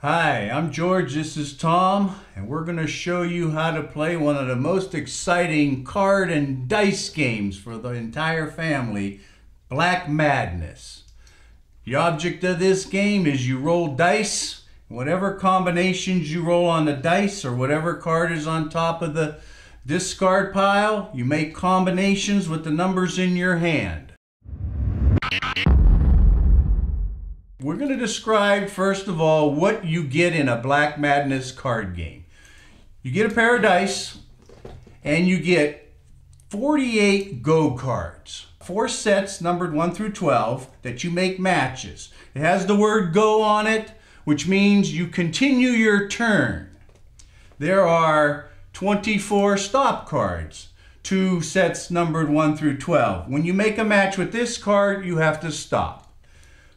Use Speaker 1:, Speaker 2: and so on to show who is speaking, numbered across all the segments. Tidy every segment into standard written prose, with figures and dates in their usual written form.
Speaker 1: Hi, I'm George, this is Tom, and we're going to show you how to play one of the most exciting card and dice games for the entire family, Black Madness. The object of this game is you roll dice. Whatever combinations you roll on the dice or whatever card is on top of the discard pile, you make combinations with the numbers in your hand. We're going to describe, first of all, what you get in a Black Madness card game. You get a pair of dice, and you get 48 go cards. 4 sets numbered 1 through 12 that you make matches. It has the word go on it, which means you continue your turn. There are 24 stop cards. 2 sets numbered 1 through 12. When you make a match with this card, you have to stop.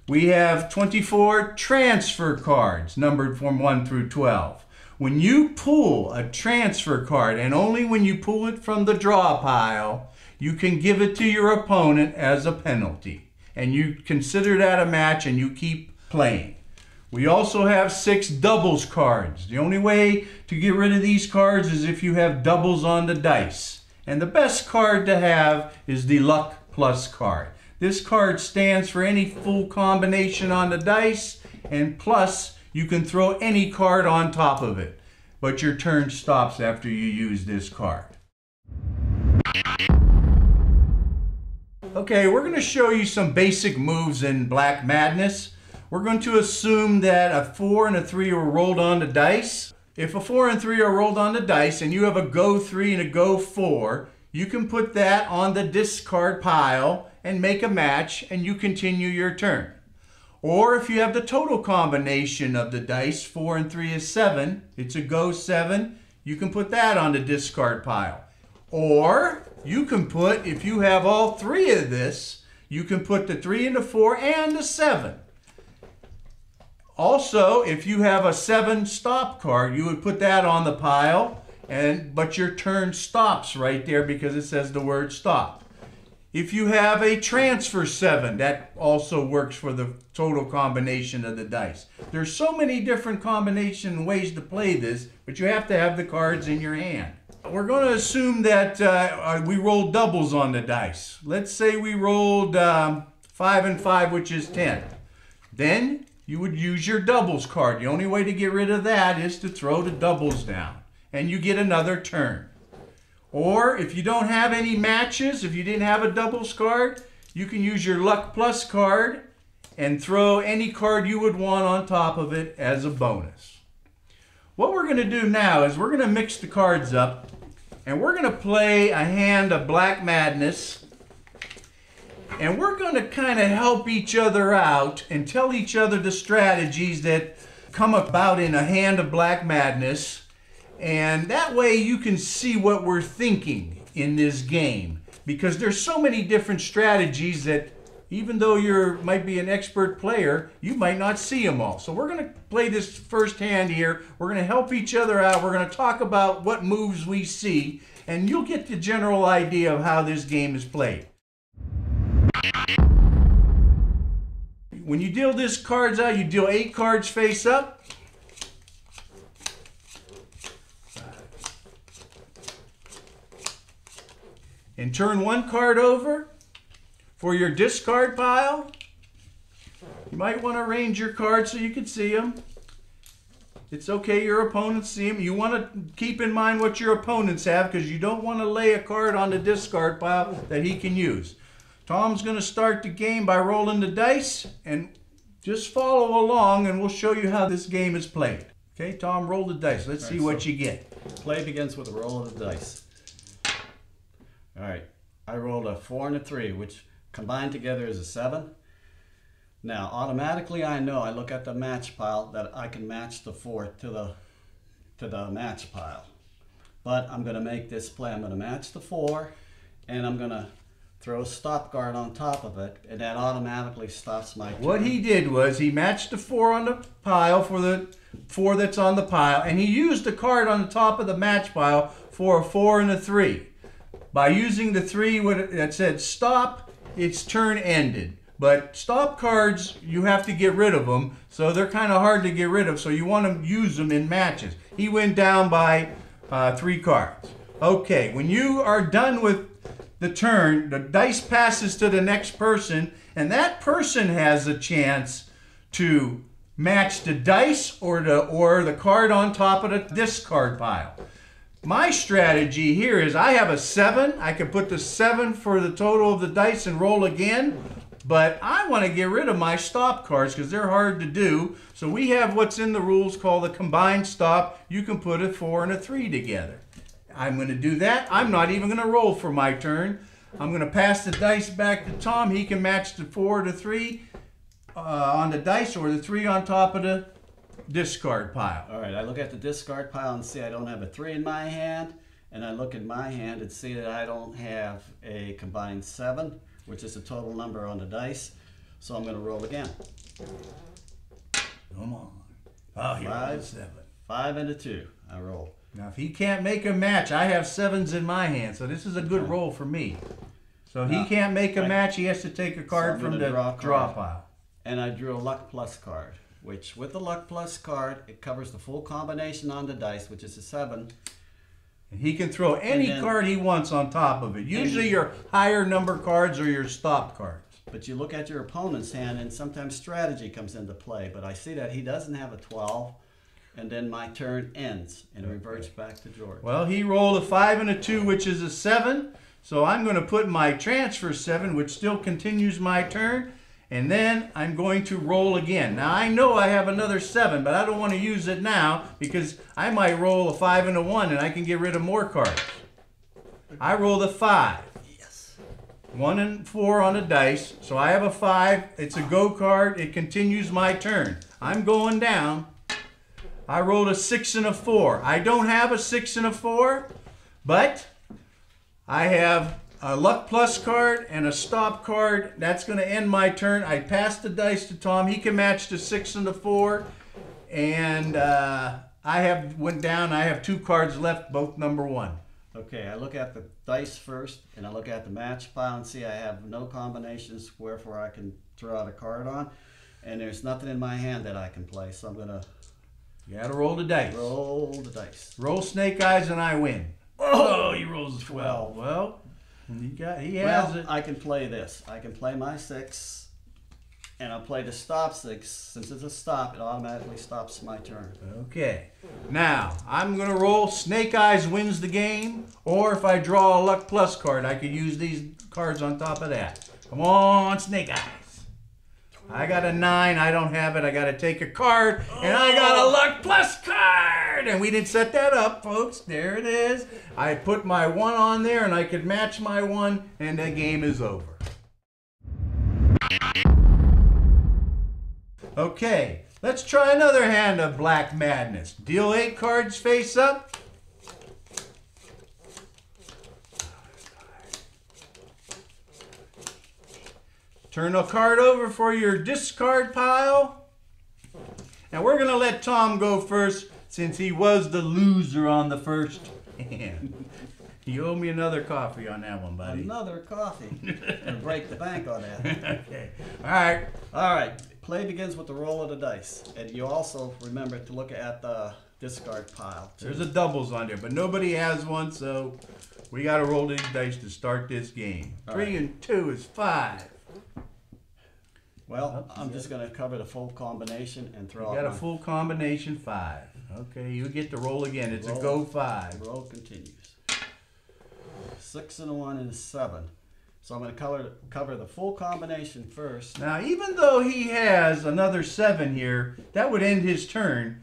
Speaker 1: We have 24 transfer cards numbered from 1 through 12. When you pull a transfer card, and only when you pull it from the draw pile, you can give it to your opponent as a penalty. And you consider that a match and you keep playing. We also have 6 doubles cards. The only way to get rid of these cards is if you have doubles on the dice. And the best card to have is the Luck Plus card. This card stands for any full combination on the dice, and plus you can throw any card on top of it. But your turn stops after you use this card. Okay, we're going to show you some basic moves in Black Madness. We're going to assume that a 4 and a 3 are rolled on the dice. If a 4 and 3 are rolled on the dice and you have a go 3 and a go 4, you can put that on the discard pile and make a match, and you continue your turn. Or if you have the total combination of the dice, 4 and 3 is 7, it's a go 7, you can put that on the discard pile. Or you can put, if you have all 3 of this, you can put the 3 and the 4 and the 7. Also, if you have a 7 stop card, you would put that on the pile, but your turn stops right there because it says the word stop. If you have a transfer 7, that also works for the total combination of the dice. There's so many different combination ways to play this, but you have to have the cards in your hand. We're going to assume that we rolled doubles on the dice. Let's say we rolled 5 and 5, which is 10. Then you would use your doubles card. The only way to get rid of that is to throw the doubles down, and you get another turn. Or if you don't have any matches, if you didn't have a doubles card, you can use your Luck Plus card and throw any card you would want on top of it as a bonus. What we're going to do now is we're going to mix the cards up, and we're going to play a hand of Black Madness, and we're going to kind of help each other out and tell each other the strategies that come about in a hand of Black Madness. And that way you can see what we're thinking in this game, because there's so many different strategies that even though you might be an expert player, you might not see them all. So we're going to play this first hand here. We're going to help each other out. We're going to talk about what moves we see, and you'll get the general idea of how this game is played. When you deal these cards out, you deal 8 cards face up. And turn 1 card over for your discard pile. You might want to arrange your cards so you can see them. It's okay, your opponents see them. You want to keep in mind what your opponents have, because you don't want to lay a card on the discard pile that he can use. Tom's going to start the game by rolling the dice, and just follow along and we'll show you how this game is played. Okay, Tom, roll the dice. Let's see what you get.
Speaker 2: Play begins with a roll of the dice. All right, I rolled a 4 and a 3, which combined together is a 7. Now, automatically I know, I look at the match pile, that I can match the 4 to the match pile. But I'm going to make this play. I'm going to match the 4, and I'm going to throw a stop guard on top of it, and that automatically stops my turn.
Speaker 1: What he did was he matched the 4 on the pile for the 4 that's on the pile, and he used the card on the top of the match pile for a 4 and a 3. By using the 3 that said stop, its turn ended. But stop cards, you have to get rid of them, so they're kind of hard to get rid of, so you want to use them in matches. He went down by 3 cards. Okay, when you are done with the turn, the dice passes to the next person, and that person has a chance to match the dice or the card on top of the discard pile. My strategy here is I have a 7. I can put the 7 for the total of the dice and roll again, but I want to get rid of my stop cards because they're hard to do. So we have what's in the rules called a combined stop. You can put a 4 and a 3 together. I'm going to do that. I'm not even going to roll for my turn. I'm going to pass the dice back to Tom. He can match the 4 to 3 on the dice or the 3 on top of the discard pile.
Speaker 2: All right, I look at the discard pile and see I don't have a 3 in my hand, and I look at my hand and see that I don't have a combined 7, which is the total number on the dice. So I'm going to roll again.
Speaker 1: Come on. Oh, here
Speaker 2: 5,
Speaker 1: 7.
Speaker 2: 5 and a 2. I roll.
Speaker 1: Now, if he can't make a match, I have 7s in my hand, so this is a good roll for me. So he can't make a match, he has to take a card from the draw pile.
Speaker 2: And I drew a Luck Plus card, which with the Luck Plus card, it covers the full combination on the dice, which is a 7.
Speaker 1: And he can throw any card he wants on top of it. Usually your higher number cards are your stop cards.
Speaker 2: But you look at your opponent's hand, and sometimes strategy comes into play. But I see that he doesn't have a 12. And then my turn ends and reverts back to George.
Speaker 1: Well, he rolled a 5 and a 2, which is a 7. So I'm going to put my transfer 7, which still continues my turn. And then I'm going to roll again. Now, I know I have another 7, but I don't want to use it now because I might roll a 5 and a 1 and I can get rid of more cards. I rolled a 5.
Speaker 2: Yes.
Speaker 1: 1 and 4 on the dice. So I have a 5. It's a go card. It continues my turn. I'm going down. I rolled a 6 and a 4. I don't have a 6 and a 4, but I have a Luck Plus card and a stop card. That's going to end my turn. I pass the dice to Tom. He can match the 6 and the 4. And went down. I have 2 cards left, both number 1.
Speaker 2: Okay, I look at the dice first, and I look at the match pile and see I have no combinations wherefore I can throw out a card on. And there's nothing in my hand that I can play, so I'm going to...
Speaker 1: You gotta roll the dice.
Speaker 2: Roll the dice.
Speaker 1: Roll snake eyes and I win. Oh, he rolls a 12. Well, he has it.
Speaker 2: I can play this. I can play my 6, and I'll play the stop 6. Since it's a stop, it automatically stops my turn.
Speaker 1: Okay. Now, I'm gonna roll snake eyes wins the game, or if I draw a Luck Plus card, I could use these cards on top of that. Come on, snake eyes. I got a 9. I don't have it. I got to take a card, and I got a Luck Plus card. And we didn't set that up, folks. There it is. I put my 1 on there, and I could match my 1, and the game is over. Okay, let's try another hand of Black Madness. Deal 8 cards face up. Turn a card over for your discard pile. And we're going to let Tom go first since he was the loser on the first hand. You owe me another coffee on that one, buddy.
Speaker 2: Another coffee. Gonna break the bank on that.
Speaker 1: Okay. All right.
Speaker 2: All right. Play begins with the roll of the dice. And you also remember to look at the discard pile, too.
Speaker 1: There's a doubles on there, but nobody has one, so we got to roll these dice to start this game.
Speaker 2: All
Speaker 1: 3
Speaker 2: right.
Speaker 1: and 2 is 5.
Speaker 2: Well, I'm just going to cover the full combination and throw
Speaker 1: You
Speaker 2: out
Speaker 1: got a full combination 5. Okay, you get to roll again. It's a go 5.
Speaker 2: Roll continues. 6 and a 1 and a 7. So I'm going to cover the full combination first.
Speaker 1: Now, even though he has another 7 here, that would end his turn.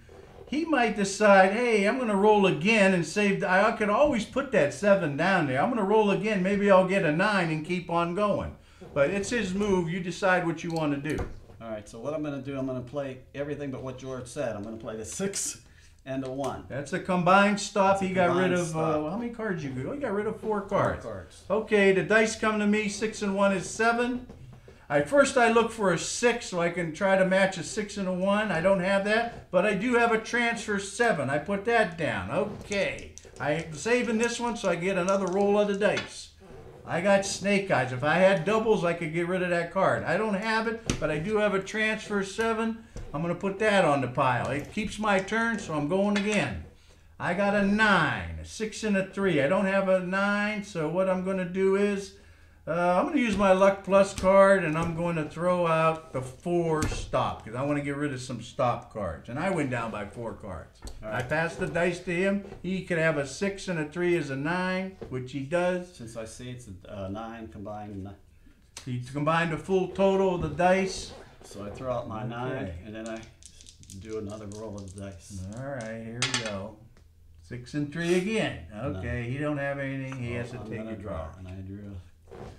Speaker 1: He might decide, hey, I'm going to roll again and save. I could always put that 7 down there. I'm going to roll again. Maybe I'll get a 9 and keep on going. But it's his move. You decide what you want to do.
Speaker 2: All right, so what I'm going to do, I'm going to play everything but what George said. I'm going to play the 6 and a 1.
Speaker 1: That's a combined stop. He got rid of,
Speaker 2: stop.
Speaker 1: how many cards you got? Oh, he got rid of 4 cards.
Speaker 2: 4 cards.
Speaker 1: Okay, the dice come to me. 6 and 1 is 7. First I look for a 6 so I can try to match a 6 and a 1. I don't have that, but I do have a transfer 7. I put that down. Okay. I'm saving this one so I get another roll of the dice. I got snake eyes. If I had doubles, I could get rid of that card. I don't have it, but I do have a transfer 7. I'm going to put that on the pile. It keeps my turn, so I'm going again. I got a 9, a 6 and a 3. I don't have a 9, so what I'm going to do is I'm going to use my Luck Plus card, and I'm going to throw out the 4 stop, because I want to get rid of some stop cards. And I went down by 4 cards. Right. I passed the dice to him. He could have a 6 and a 3 as a 9, which he does.
Speaker 2: Since I see it's a 9 combined.
Speaker 1: He combined the full total of the dice.
Speaker 2: So I throw out my 9, and then I do another roll of the dice.
Speaker 1: All right, here we go. 6 and 3 again. Okay, he don't have anything. He has to take a draw.
Speaker 2: And I drew a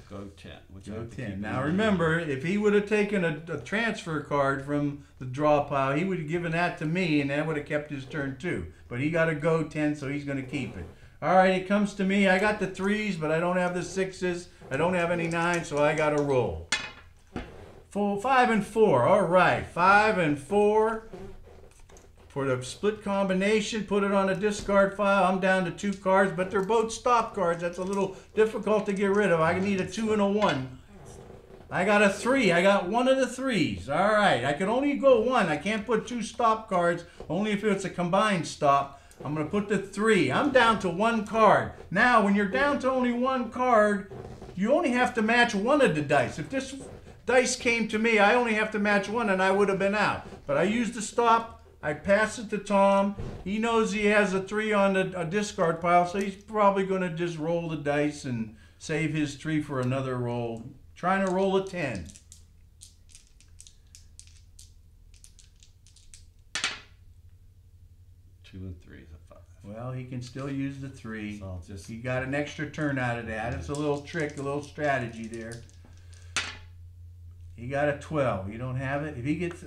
Speaker 2: go 10. Which
Speaker 1: go 10. Now remember, if he would have taken a transfer card from the draw pile, he would have given that to me, and that would have kept his turn too. But he got a go 10, so he's going to keep it. All right, it comes to me. I got the 3s, but I don't have the 6s. I don't have any 9s, so I got to roll. 5 and 4. All right, 5 and 4. For the split combination, put it on a discard file. I'm down to 2 cards, but they're both stop cards. That's a little difficult to get rid of. I need a 2 and a 1. I got a 3. I got one of the 3s. All right, I can only go 1. I can't put 2 stop cards, only if it's a combined stop. I'm going to put the 3. I'm down to 1 card. Now, when you're down to only 1 card, you only have to match one of the dice. If this dice came to me, I only have to match 1, and I would have been out. But I used the stop. I pass it to Tom. He knows he has a 3 on a discard pile, so he's probably going to just roll the dice and save his 3 for another roll. Trying to roll a 10.
Speaker 2: Two and 3 is a 5.
Speaker 1: Well, he can still use the 3.
Speaker 2: So
Speaker 1: he got an extra turn out of that. It's a little trick, a little strategy there. He got a 12. You don't have it. If he gets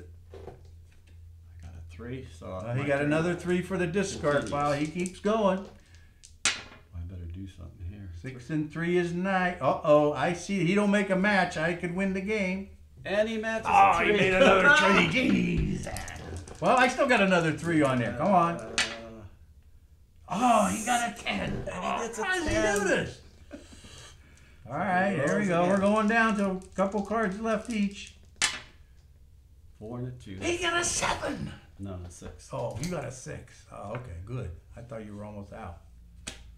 Speaker 2: 3, so
Speaker 1: he got another 3 for the discard pile. He keeps going.
Speaker 2: I better do something here.
Speaker 1: 6 and 3 is 9. Uh-oh, I see. He don't make a match. I could win the game.
Speaker 2: And he matches
Speaker 1: a
Speaker 2: 3.
Speaker 1: He made another 3. Jeez. Well, I still got another 3 on there. Come on. Oh, he got a 10.
Speaker 2: How
Speaker 1: does he do this? All right, there we go. We're going down to a couple cards left each.
Speaker 2: 4 and a 2.
Speaker 1: He got a 7.
Speaker 2: No, a 6.
Speaker 1: Oh, you got a 6. Oh, okay, good. I thought you were almost out.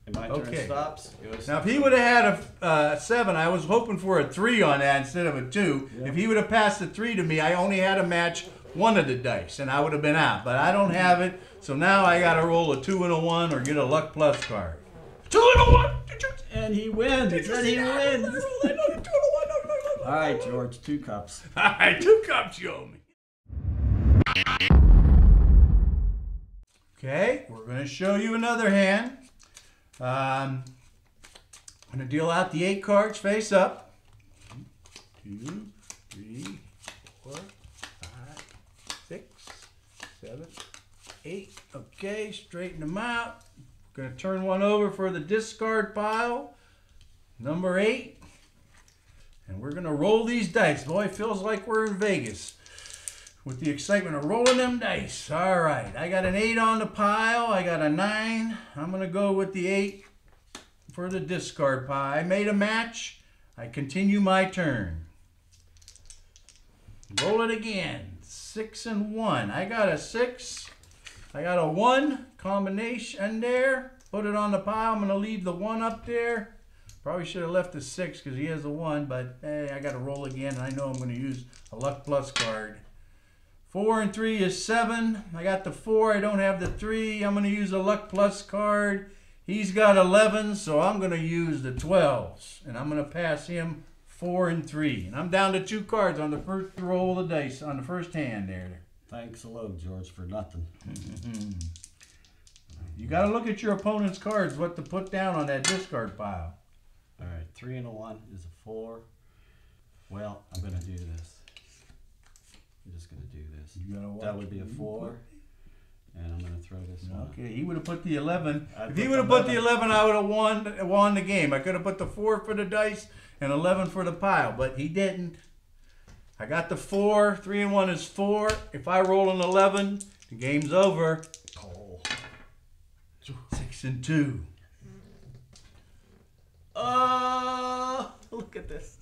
Speaker 2: And my turn stops.
Speaker 1: Now, if he would have had a 7, I was hoping for a 3 on that instead of a 2. Yep. If he would have passed the 3 to me, I only had to match one of the dice, and I would have been out. But I don't have it, so now I got to roll a 2 and a 1 or get a Luck Plus card. 2 and a 1!
Speaker 2: And he wins. And he wins.
Speaker 1: All
Speaker 2: All right, George, 2 cups.
Speaker 1: All right, 2 cups you owe me. Okay, we're going to show you another hand. I'm going to deal out the 8 cards face up. 1, 2, 3, 4, 5, 6, 7, 8. Okay, straighten them out. Going to turn one over for the discard pile. Number 8. And we're going to roll these dice. Boy, it feels like we're in Vegas with the excitement of rolling them dice. All right, I got an 8 on the pile. I got a 9. I'm going to go with the 8 for the discard pile. I made a match. I continue my turn. Roll it again. 6 and 1. I got a 6. I got a 1 combination there. Put it on the pile. I'm going to leave the 1 up there. Probably should have left the 6 because he has a 1, but hey, I got to roll again, and I know I'm going to use a Luck Plus card. 4 and 3 is 7. I got the 4. I don't have the 3. I'm going to use a Luck Plus card. He's got 11, so I'm going to use the 12s, and I'm going to pass him 4 and 3. And I'm down to 2 cards on the first roll of the dice on the first hand there.
Speaker 2: Thanks a lot, George, for nothing.
Speaker 1: You got to look at your opponent's cards, what to put down on that discard pile.
Speaker 2: All right, 3 and a 1 is a 4. Well, I'm going to do this. I'm just going to do this. That would be a 4. And I'm going to throw this one.
Speaker 1: Okay, he would have put the 11. If he would have put the 11, I would have won the game. I could have put the 4 for the dice and 11 for the pile, but he didn't. I got the 4. 3 and 1 is 4. If I roll an 11, the game's over. 6 and 2.
Speaker 2: Look at this.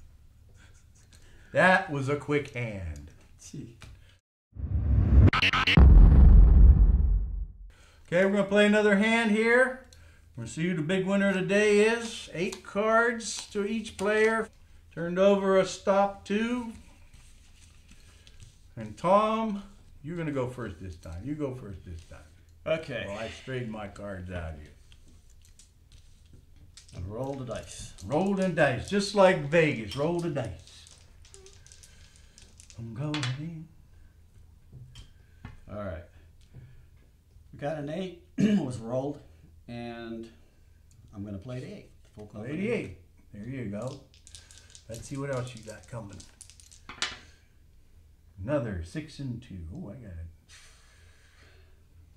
Speaker 1: That was a quick hand.
Speaker 2: Gee.
Speaker 1: Okay, we're going to play another hand here. We're going to see who the big winner of the day is. 8 cards to each player. Turned over a stop 2. And Tom, you're going to go first this time. You go first this time.
Speaker 2: Okay.
Speaker 1: Well, I straightened my cards out here.
Speaker 2: And roll the dice.
Speaker 1: Roll the dice, just like Vegas. Roll the dice. I'm going in.
Speaker 2: All right. We got an 8 was rolled, and I'm going to play the 8. Full combination.
Speaker 1: 88. There you go. Let's see what else you got coming. Another 6 and 2. Oh, I got it.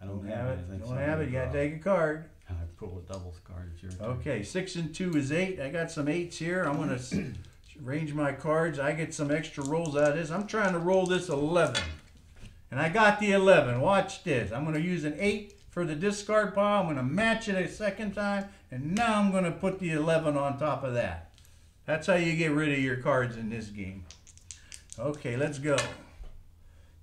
Speaker 2: I don't
Speaker 1: have it.
Speaker 2: anything,
Speaker 1: Don't
Speaker 2: so
Speaker 1: have it. You got to take a card.
Speaker 2: I pull a doubles card. It's your turn.
Speaker 1: Okay, 6 and 2 is 8. I got some 8s here. I'm going to arrange my cards. I get some extra rolls out of this. I'm trying to roll this 11. And I got the 11. Watch this. I'm going to use an 8 for the discard pile. I'm going to match it a second time. And now I'm going to put the 11 on top of that. That's how you get rid of your cards in this game. Okay, let's go.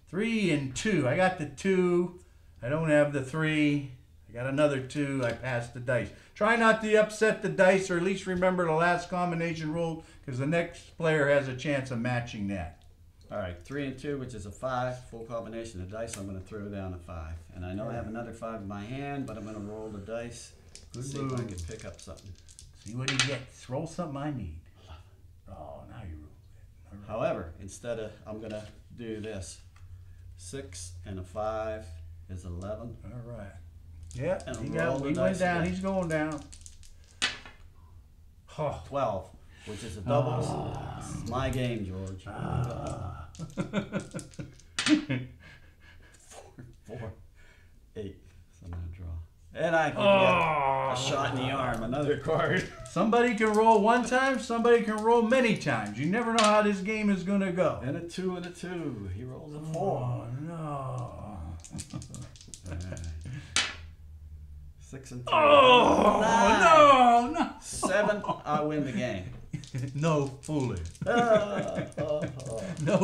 Speaker 1: 3 and 2. I got the 2. I don't have the 3. I got another 2. I passed the dice. Try not to upset the dice, or at least remember the last combination roll, because the next player has a chance of matching that.
Speaker 2: All right, 3 and 2, which is a 5. Full combination of dice. I'm going to throw down a 5. And I know I have another 5 in my hand, but I'm going to roll the dice.
Speaker 1: Good
Speaker 2: See
Speaker 1: move.
Speaker 2: if I can pick up something.
Speaker 1: See what he gets. Roll something I need. Oh, now you roll it. All right.
Speaker 2: However, instead of, I'm going to do this. 6 and a 5 is 11.
Speaker 1: All right. Yeah,
Speaker 2: And
Speaker 1: he
Speaker 2: roll the
Speaker 1: went
Speaker 2: dice
Speaker 1: down.
Speaker 2: again.
Speaker 1: He's going down. Oh.
Speaker 2: 12, which is a doubles. This is my game, George. 4, 8. So I'm going to draw. And I can get a shot in the arm, another card.
Speaker 1: Somebody can roll one time, somebody can roll many times. You never know how this game is going to go.
Speaker 2: And a 2 and a 2. He rolls a 4.
Speaker 1: Oh, no.
Speaker 2: Right. 6 and 3.
Speaker 1: Oh,
Speaker 2: 9.
Speaker 1: no.
Speaker 2: 7, I win the game.
Speaker 1: No fooling. No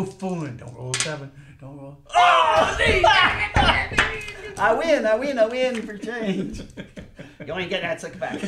Speaker 1: fooling. Don't roll 7. Don't roll.
Speaker 2: I win for change. You ain't get that sucker back.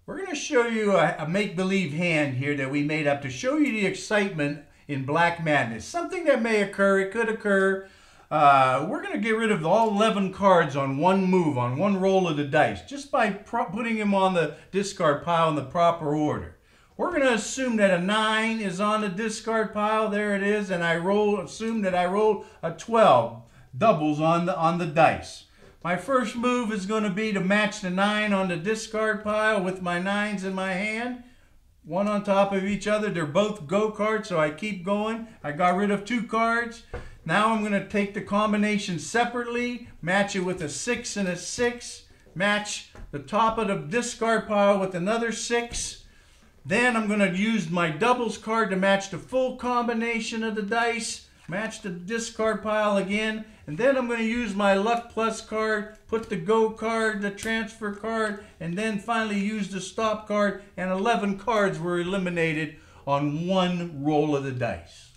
Speaker 1: We're going to show you a make-believe hand here that we made up to show you the excitement in Black Madness. Something that may occur, it could occur. We're going to get rid of all 11 cards on one move, on one roll of the dice, just by putting them on the discard pile in the proper order. We're going to assume that a 9 is on the discard pile. There it is. And assume that I roll a 12. Doubles on the dice. My first move is going to be to match the 9 on the discard pile with my 9s in my hand. One on top of each other. They're both go cards, so I keep going. I got rid of 2 cards. Now I'm going to take the combination separately, match it with a 6 and a 6. Match the top of the discard pile with another 6. Then I'm going to use my doubles card to match the full combination of the dice, match the discard pile again, and then I'm going to use my luck plus card, put the go card, the transfer card, and then finally use the stop card, and 11 cards were eliminated on one roll of the dice.